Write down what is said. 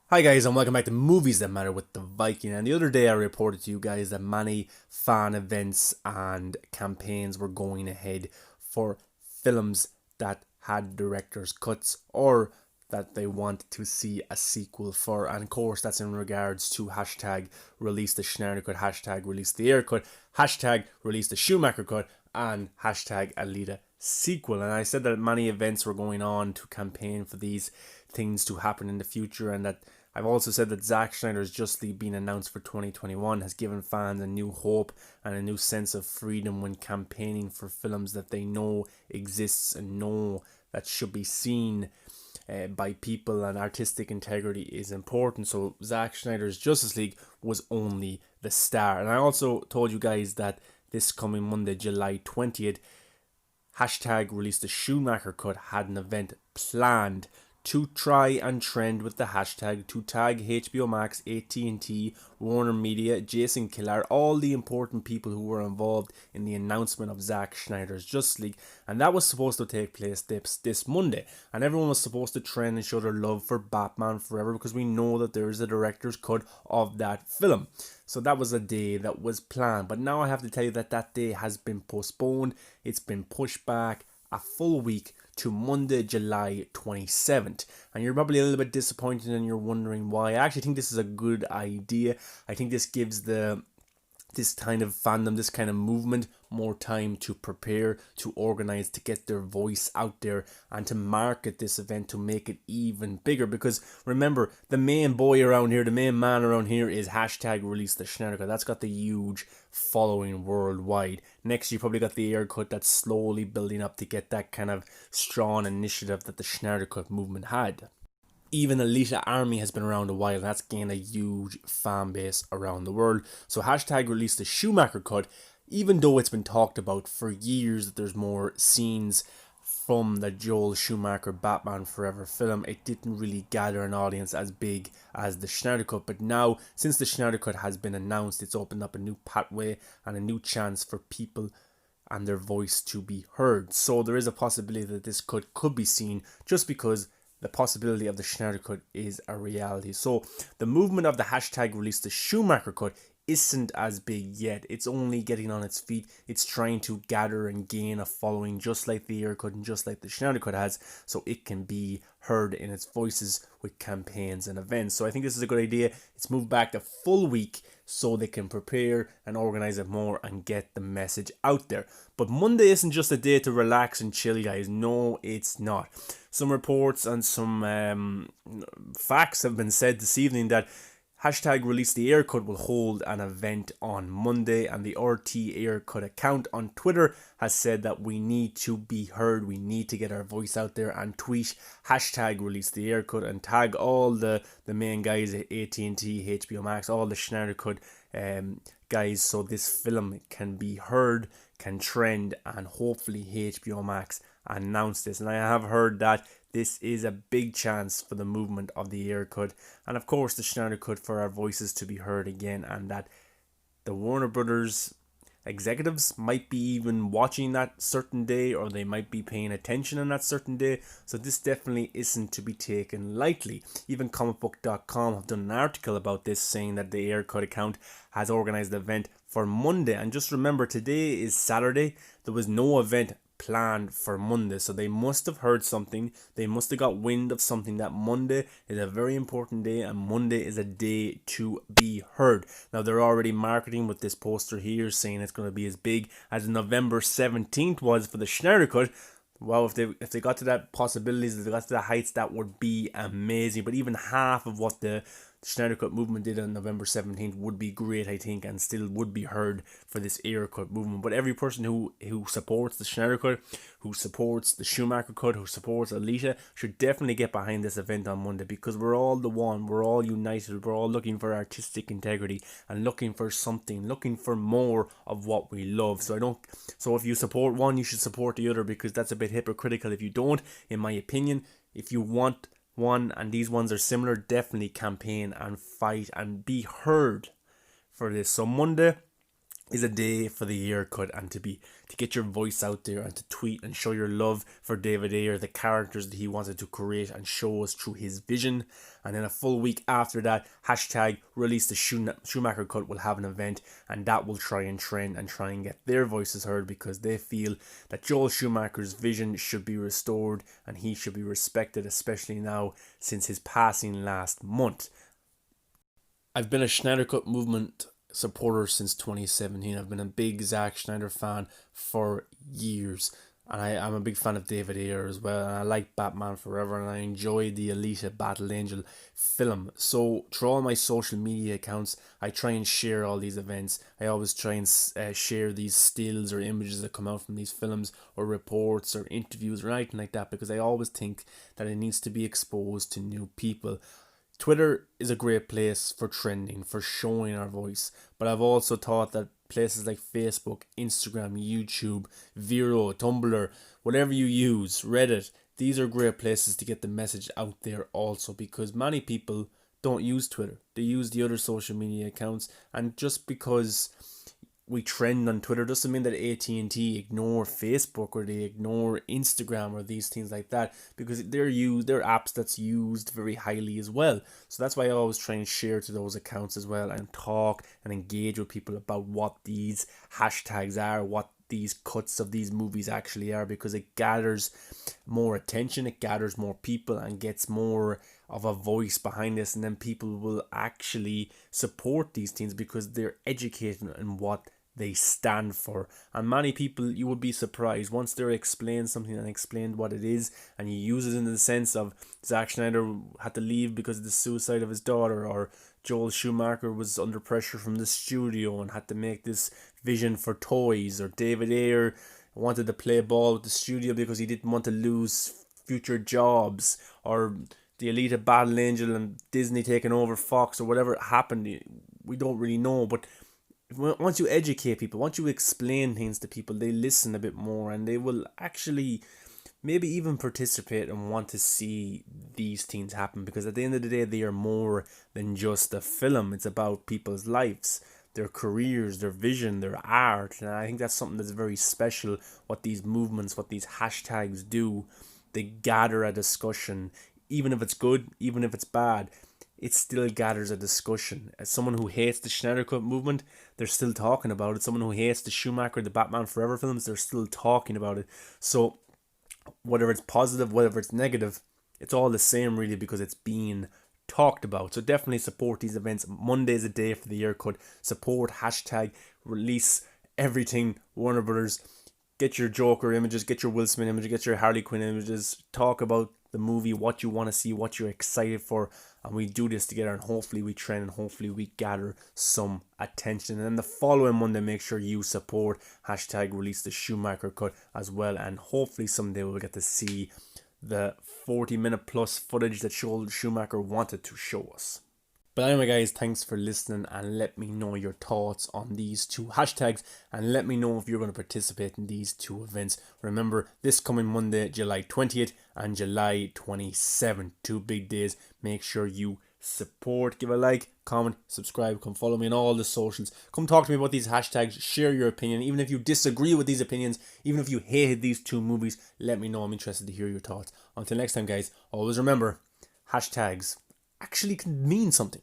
Hi guys and welcome back to Movies That Matter with the Viking. And the other day I reported to you guys that many fan events and campaigns were going ahead for films that had director's cuts or that they want to see a sequel for. And of course that's in regards to hashtag release the Schneider cut, hashtag release the Ayer cut, hashtag release the Schumacher cut, and hashtag Alita sequel. And I said that many events were going on to campaign for these things to happen in the future, and that I've also said that Zack Snyder's Just League being announced for 2021 has given fans a new hope and a new sense of freedom when campaigning for films that they know exists and know that should be seen by people, and artistic integrity is important. So Zack Snyder's Justice League was only the start. And I also told you guys that this coming Monday, July 20th, hashtag release the Schumacher cut had an event planned to try and trend with the hashtag to tag HBO Max, AT&T, Warner Media, Jason Kilar, all the important people who were involved in the announcement of Zack Snyder's Justice League. And that was supposed to take place this Monday. And everyone was supposed to trend and show their love for Batman Forever because we know that there is a director's cut of that film. So that was a day that was planned. But now I have to tell you that that day has been postponed. It's been pushed back a full week to Monday, July 27th. And you're probably a little bit disappointed and you're wondering why. I actually think this is a good idea. I think this gives this kind of fandom, this kind of movement, more time to prepare, to organize, to get their voice out there, and to market this event to make it even bigger. Because remember, the main boy around here, the main man around here is hashtag release the Schneider cut. That's got the huge following worldwide. Next, you probably got the Ayer cut that's slowly building up to get that kind of strong initiative that the Schneider cut movement had. Even Alita Army has been around a while, and that's gained a huge fan base around the world. So hashtag release the Schumacher cut, even though it's been talked about for years that there's more scenes from the Joel Schumacher Batman Forever film, it didn't really gather an audience as big as the Schneider cut. But now, since the Schneider cut has been announced, it's opened up a new pathway and a new chance for people and their voice to be heard. So there is a possibility that this cut could be seen just because the possibility of the Schneider cut is a reality. So the movement of the hashtag release the Schumacher cut isn't as big yet. It's only getting on its feet. It's trying to gather and gain a following just like the Ayer cut and just like the Schneider cut has, so it can be heard in its voices with campaigns and events. So I think this is a good idea. It's moved back a full week so they can prepare and organize it more and get the message out there. But Monday isn't just a day to relax and chill, guys. No, it's not. Some reports and some facts have been said this evening that hashtag release the Ayer cut will hold an event on Monday, and the RT Ayer cut account on Twitter has said that we need to be heard, we need to get our voice out there and tweet hashtag release the Ayer cut and tag all the main guys at AT&T, HBO Max, all the Schneider cut guys, so this film can be heard, can trend, and hopefully HBO Max announce this. And I have heard that this is a big chance for the movement of the Ayer cut and of course the Schneider cut for our voices to be heard again, and that the Warner Brothers executives might be even watching that certain day, or they might be paying attention on that certain day. So this definitely isn't to be taken lightly. Even comicbook.com have done an article about this, saying that the Ayer cut account has organized the event for Monday. And just remember, today is Saturday. There was no event planned for Monday, so they must have heard something. They must have got wind of something, that Monday is a very important day and Monday is a day to be heard. Now they're already marketing with this poster here saying it's going to be as big as November 17th was for the Schneider cut. Wow, if they got to that possibilities, if they got to the heights, that would be amazing. But even half of what the Schneider cut movement did on November 17th would be great, I think, and still would be heard for this Ayer cut movement. But every person who supports the Schneider cut, who supports the Schumacher cut, who supports Alita, should definitely get behind this event on Monday, because we're all the one, we're all united, we're all looking for artistic integrity and looking for something, looking for more of what we love. So if you support one, you should support the other, because that's a bit hypocritical if you don't, in my opinion. If you want one and these ones are similar, definitely campaign and fight and be heard for this. So Monday, is a day for the Ayer cut, and to get your voice out there and to tweet and show your love for David Ayer, the characters that he wanted to create and show us through his vision. And then a full week after that, hashtag release the Schumacher cut will have an event, and that will try and trend and try and get their voices heard, because they feel that Joel Schumacher's vision should be restored and he should be respected, especially now since his passing last month. I've been a Schneider Cut movement supporter since 2017. I've been a big Zack Schneider fan for years, and I'm a big fan of David Ayer as well, and I like Batman Forever, and I enjoy the Alita Battle Angel film. So through all my social media accounts, I try and share all these events. I always try and share these stills or images that come out from these films, or reports or interviews or anything like that, because I always think that it needs to be exposed to new people. Twitter is a great place for trending, for showing our voice, but I've also thought that places like Facebook, Instagram, YouTube, Vero, Tumblr, whatever you use, Reddit, these are great places to get the message out there also, because many people don't use Twitter. They use the other social media accounts, and just because we trend on Twitter doesn't mean that AT&T ignore Facebook or they ignore Instagram or these things like that, because they're apps that's used very highly as well. So that's why I always try and share to those accounts as well, and talk and engage with people about what these hashtags are, what these cuts of these movies actually are, because it gathers more attention, it gathers more people, and gets more of a voice behind this, and then people will actually support these things because they're educated in what they stand for. And many people, you would be surprised once they're explained something and explained what it is, and you use it in the sense of Zack Schneider had to leave because of the suicide of his daughter, or Joel Schumacher was under pressure from the studio and had to make this vision for toys, or David Ayer wanted to play ball with the studio because he didn't want to lose future jobs, or the Alita Battle Angel and Disney taking over Fox, or whatever happened. We don't really know, but once you educate people, once you explain things to people, they listen a bit more, and they will actually maybe even participate and want to see these things happen, because at the end of the day, they are more than just a film. It's about people's lives, their careers, their vision, their art. And I think that's something that's very special, what these movements, what these hashtags do. They gather a discussion, even if it's good, even if it's bad, it still gathers a discussion. As someone who hates the Schneider Cut movement, they're still talking about it. Someone who hates the Schumacher, the Batman Forever films, they're still talking about it. So whether it's positive, whether it's negative, it's all the same really, because it's being talked about. So definitely support these events. Monday's a day for the Ayer cut. Support, hashtag release everything Warner Brothers. Get your Joker images, get your Will Smith images, get your Harley Quinn images. Talk about the movie, what you want to see, what you're excited for, and we do this together, and hopefully we trend, and hopefully we gather some attention. And then the following Monday, make sure you support hashtag release the Schumacher cut as well, and hopefully someday we'll get to see the 40-minute plus footage that Joel Schumacher wanted to show us. But anyway guys, thanks for listening, and let me know your thoughts on these two hashtags, and let me know if you're going to participate in these two events. Remember, this coming Monday, July 20th and July 27th, 2 big days. Make sure you support, give a like, comment, subscribe, come follow me on all the socials. Come talk to me about these hashtags, share your opinion. Even if you disagree with these opinions, even if you hated these two movies, let me know. I'm interested to hear your thoughts. Until next time guys, always remember, hashtags actually can mean something.